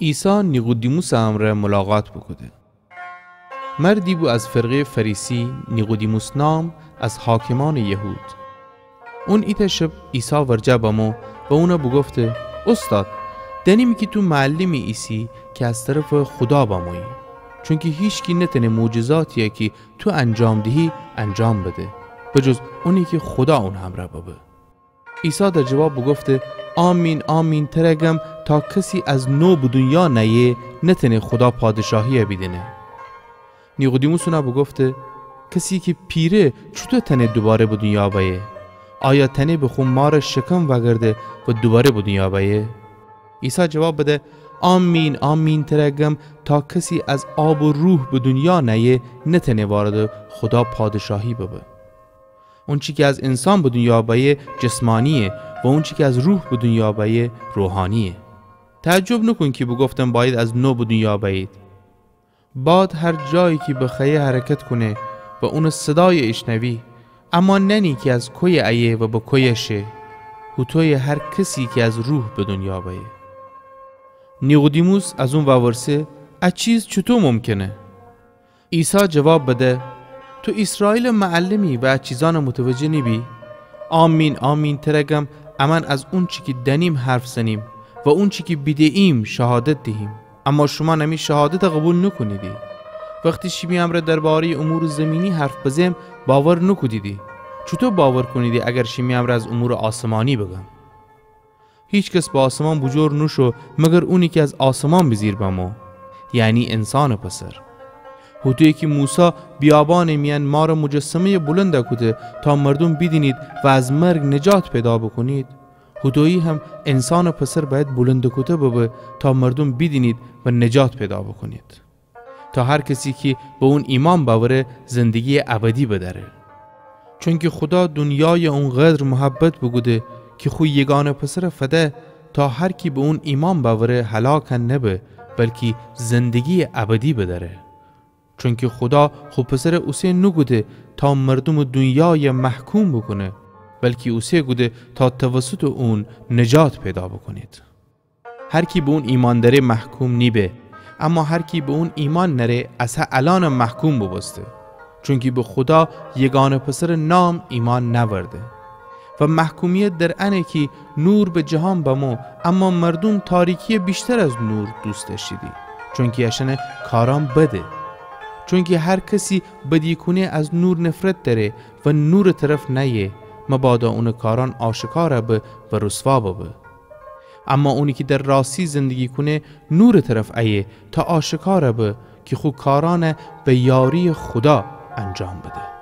عیسی نیقودیموس امر ملاقات بکده. مردی بود از فرقه فریسی، نیقودیموس نام، از حاکمان یهود. اون ایت شب عیسی ورجه بامو و اونا بگفته استاد دنیمی که تو معلمی ایسی که از طرف خدا بامویی، چون که هیچ کی نتنه معجزاتیه که تو انجام دهی انجام بده بجز اونی که خدا اون همراه بابه. عیسی در جواب بگفته آمین آمین ترگم تا کسی از نو به دنیا نیه نتنه خدا پادشاهی بیدنه. نیقودیموس اونا بگفته کسی که پیره چطور تنه دوباره به دنیا بیه؟ آیا تنه به خمار شکم وگرده و دوباره به دنیا بیه؟ عیسی جواب بده آمین آمین ترگم تا کسی از آب و روح به دنیا نیه نتنه وارد خدا پادشاهی ببه. اون چی که از انسان به دنیا بیه جسمانیه و اون چی که از روح به دنیا بیه روحانیه. تعجب نکن که بگفتم باید از نو به دنیا بیید. باد هر جایی که بخیه حرکت کنه و اون صدای اشنوی، اما ننی که از کوی ایه و با کویشه هوتوی هر کسی که از روح به دنیا بیه. نیقودیموس از اون واورسه از چیز چطور ممکنه؟ عیسی جواب بده تو اسرائیل معلمی و از چیزان متوجه نیبی؟ آمین آمین ترگم امان از اون چی که دنیم حرف زنیم و اون چی که بیدهیم شهادت دهیم، اما شما نمی شهادت قبول نکنیدی. وقتی شیمی امر درباره امور زمینی حرف بزیم باور نکدیدی. چطور باور کنیدی اگر شیمی امر از امور آسمانی بگم؟ هیچ کس با آسمان بجور نشو مگر اونی که از آسمان بزیر بمو، یعنی انسان پسر. هوتوی که موسی بیابان میان مار مجسمه بلند کده تا مردم بدینید و از مرگ نجات پیدا بکنید، هوتویی هم انسان پسر باید بلند کده ببه تا مردم بدینید و نجات پیدا بکنید، تا هر کسی که به اون ایمان باوره زندگی ابدی بداره. چون که خدا دنیای اونقدر محبت بگوده که خو یگانه پسر فده تا هر کی به اون ایمان باوره هلاک نبه بلکه زندگی ابدی بداره. چون که خدا خو پسر اوسه نگوده تا مردم دنیای محکوم بکنه بلکه اوسه گوده تا توسط اون نجات پیدا بکنید. هر کی به اون ایمان داره محکوم نیبه، اما هر کی به اون ایمان نره اصلا الان محکوم ببسته، چون که به خدا یگانه پسر نام ایمان نورده. و محکومیت در انه که نور به جهان بمو اما مردم تاریکی بیشتر از نور دوست داشتیدی، چون که اشنه کاران بده. چون که هر کسی بدی کنه از نور نفرت داره و نور طرف نیه مبادا اون کاران آشکاره به و رسوا ببه. اما اونی که در راستی زندگی کنه نور طرف ایه تا آشکاره به که خود کاران به یاری خدا انجام بده.